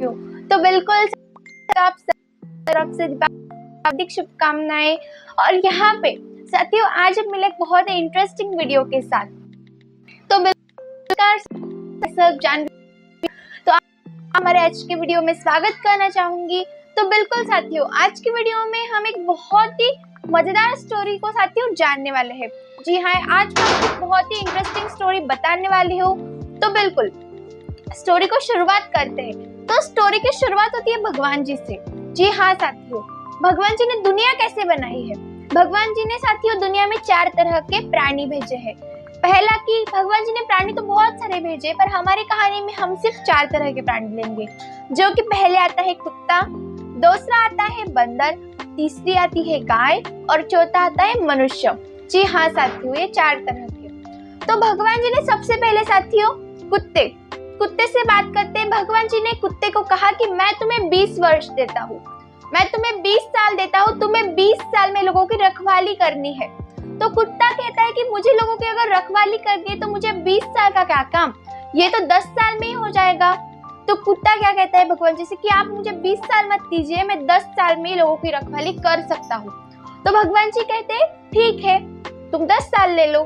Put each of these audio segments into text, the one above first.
साथियों। तो बिल्कुल आप तरफ से हार्दिक शुभकामनाएं। और यहाँ पे साथियों आज हम मिले बहुत ही इंटरेस्टिंग वीडियो के साथ। तो बिल्कुल सब जान तो हमारे आज के वीडियो में स्वागत करना चाहूंगी। तो बिल्कुल साथियों आज की वीडियो में हम एक बहुत ही मजेदार स्टोरी को साथियों जानने वाले हैं। जी हाँ, आज मैं आपको बहुत ही इंटरेस्टिंग स्टोरी बताने वाली हूँ। तो बिल्कुल स्टोरी को शुरुआत करते हैं। तो स्टोरी की शुरुआत होती है भगवान जी से। जी हाँ साथियों, भगवान जी ने दुनिया कैसे बनाई है। भगवान जी ने साथियों दुनिया में 4 तरह के प्राणी भेजे हैं। पहला कि भगवान जी ने प्राणी तो बहुत सारे भेजे, पर हमारी कहानी में हम सिर्फ 4 तरह के प्राणी लेंगे। जो कि पहले आता है कुत्ता, दूसरा आता है बंदर, तीसरी आती है गाय और चौथा आता है मनुष्य। जी हाँ साथियों, ये 4 तरह के। तो भगवान जी ने सबसे पहले साथियों कुत्ते से बात करते हैं। भगवान जी ने कुत्ते को कहा कि मैं तुम्हें 20 वर्ष देता हूँ, मैं तुम्हें 20 साल देता हूँ, तुम्हें 20 साल में लोगों की रखवाली करनी है। तो कुत्ता कहता है कि मुझे लोगों की अगर रखवाली करनी है तो मुझे 20 साल का क्या काम, ये तो 10 साल में ही हो जाएगा। तो कुत्ता क्या कहता है भगवान जी से कि आप मुझे 20 साल मत दीजिए, मैं 10 साल में लोगों की रखवाली कर सकता हूँ। तो भगवान जी कहते हैं ठीक है, तुम 10 साल ले लो।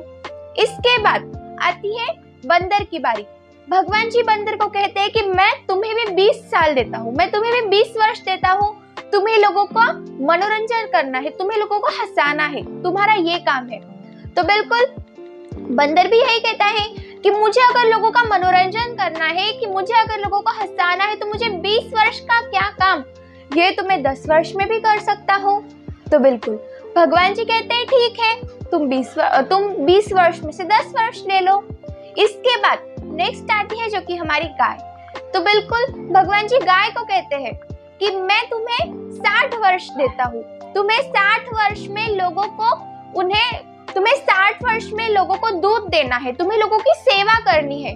इसके बाद आती है बंदर की बारी। भगवान जी बंदर को कहते हैं कि मैं तुम्हें भी 20 साल देता हूँ, मैं तुम्हें भी 20 वर्ष देता हूँ। तुम्हें लोगों को मनोरंजन करना है, तुम्हें लोगों को हंसाना है, तुम्हारा ये काम है। तो बिल्कुल बंदर भी यही कहता है कि मुझे अगर लोगों का मनोरंजन करना है, कि मुझे अगर लोगों को हंसाना है, तो मुझे 20 वर्ष का क्या काम, ये तो मैं 10 वर्ष में भी कर सकता हूँ। तो बिल्कुल भगवान जी कहते हैं ठीक है, तुम 20 वर्ष में से 10 वर्ष ले लो। इसके बाद नेक्स्ट आती है जो कि हमारी गाय। तो बिल्कुल भगवान जी गाय को कहते हैं कि मैं तुम्हें 60 वर्ष देता हूँ, तुम्हें 60 वर्ष में लोगों को दूध देना है, तुम्हें लोगों की सेवा करनी है,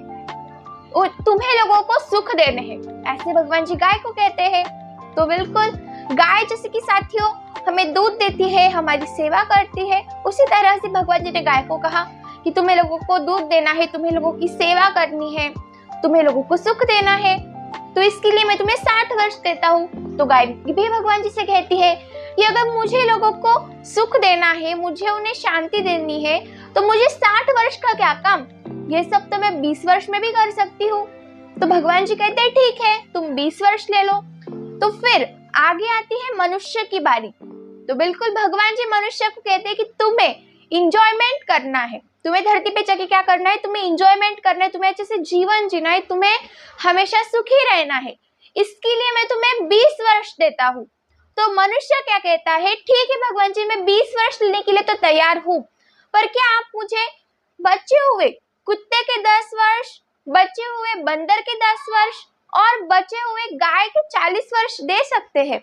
तुम्हें लोगों को सुख देने हैं, ऐसे भगवान जी गाय को कहते हैं। तो बिल्कुल गाय जैसे कि साथियों हमें दूध देती है, हमारी सेवा करती है, उसी तरह से भगवान जी ने गाय को कहा कि तुम्हें लोगों को दूध देना है, तुम्हें लोगों की सेवा करनी है, तुम्हें लोगों को सुख देना है, तो इसके लिए मैं तुम्हें 60 वर्ष देता हूँ। तो गाय भी भगवान जी से कहती है कि अगर मुझे लोगों को सुख देना है, मुझे उन्हें शांति देनी है, तो मुझे 60 वर्ष का क्या काम, ये सब तो मैं 20 वर्ष में भी कर सकती हूँ। तो भगवान जी कहते हैं ठीक है, तुम 20 वर्ष ले लो। तो फिर आगे आती है मनुष्य की बारी। तो बिल्कुल भगवान जी मनुष्य को कहते हैं कि तुम्हें इंजॉयमेंट करना है, तुम्हें धरती पे जाके क्या करना है, तुम्हें इंजॉयमेंट करना है, तुम्हें अच्छे से जीवन जीना है, तुम्हें हमेशा सुखी रहना है, इसके लिए मैं तुम्हें 20 वर्ष देता हूँ। तो मनुष्य क्या कहता है, ठीक है भगवान जी, मैं 20 वर्ष लेने के लिए तो तैयार हूँ, पर क्या आप मुझे बचे हुए कुत्ते के 10 वर्ष, बचे हुए बंदर के 10 वर्ष और बचे हुए गाय के 40 वर्ष दे सकते हैं।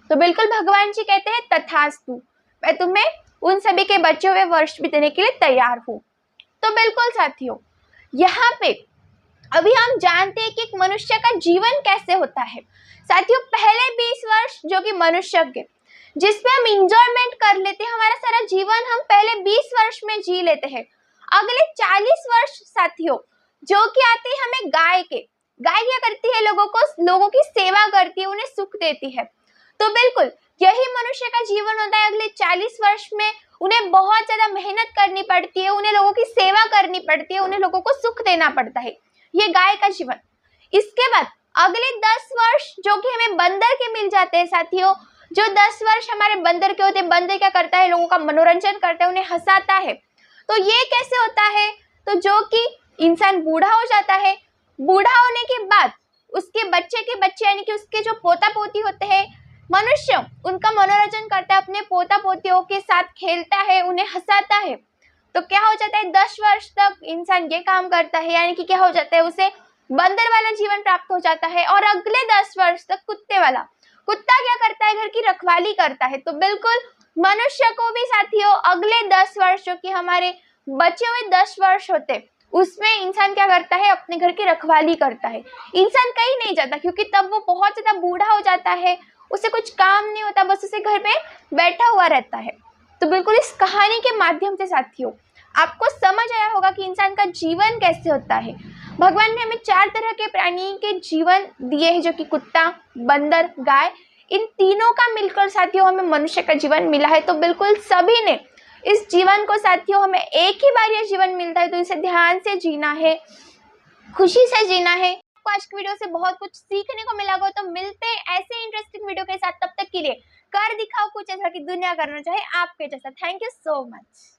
तो बिल्कुल भगवान जी कहते हैं तथास्तु, मैं तुम्हें उन सभी के बचे हुए वर्ष भी देने के लिए तैयार हूँ। तो बिल्कुल साथियों यहाँ पे अभी हम जानते हैं कि एक मनुष्य का जीवन कैसे होता है। साथियों पहले 20 वर्ष जो कि मनुष्य के, जिसमें हम इंजॉयमेंट कर लेते हैं, हमारा सारा जीवन हम पहले 20 वर्ष में जी लेते हैं। अगले 40 वर्ष साथियों जो कि आते हैं हमें गाय के। गाय क्या करती है, लोगों की सेवा करती है, उन्हें सुख देती है। तो बिल्कुल यही मनुष्य का जीवन होता है। अगले 40 वर्ष में उन्हें बहुत ज्यादा मेहनत करनी पड़ती है, उन्हें लोगों की सेवा करनी पड़ती है, उन्हें लोगों को सुख देना पड़ता है, ये गाय का जीवन। इसके बाद अगले 10 वर्ष जो कि हमें बंदर के मिल जाते हैं साथियों, जो 10 वर्ष हमारे बंदर के होते हैं। बंदर क्या करता है, लोगों का मनोरंजन करता है, उन्हें हंसाता है। तो ये कैसे होता है, तो जो कि इंसान बूढ़ा हो जाता है, बूढ़ा होने के बाद उसके बच्चे के बच्चे यानी कि उसके जो पोता पोती होते हैं, मनुष्य उनका मनोरंजन करता है, अपने पोता पोतियों के साथ खेलता है, उन्हें हंसाता है। तो क्या हो जाता है, 10 वर्ष तक इंसान ये काम करता है, यानी कि क्या हो जाता है, उसे बंदर वाला जीवन प्राप्त हो जाता है। और अगले 10 वर्ष तक कुत्ता क्या करता है, घर की रखवाली करता है। तो बिल्कुल मनुष्य को भी साथियों अगले 10 वर्ष जो कि हमारे बचे हुए 10 वर्ष होते, उसमें इंसान क्या करता है, अपने घर की रखवाली करता है। इंसान कहीं नहीं जाता क्योंकि तब वो बहुत ज्यादा बूढ़ा हो जाता है, उसे कुछ काम नहीं होता, बस उसे घर पे बैठा हुआ रहता है। तो बिल्कुल इस कहानी के माध्यम से साथियों आपको समझ आया होगा कि इंसान का जीवन कैसे होता है। भगवान ने हमें 4 तरह के प्राणी के जीवन दिए हैं, जो कि कुत्ता, बंदर, गाय। इन तीनों का मिलकर साथियों हमें मनुष्य का जीवन मिला है। तो बिल्कुल सभी ने इस जीवन को साथियों, हमें एक ही बार ये जीवन मिलता है, तो इसे ध्यान से जीना है, खुशी से जीना है। आपको आज की वीडियो से बहुत कुछ सीखने को मिला होगा। तो मिलते हैं ऐसे इंटरेस्टिंग वीडियो के साथ। तब तक के लिए कर दिखाओ कुछ ऐसा कि दुनिया करना चाहे आपके जैसा। Thank you so much.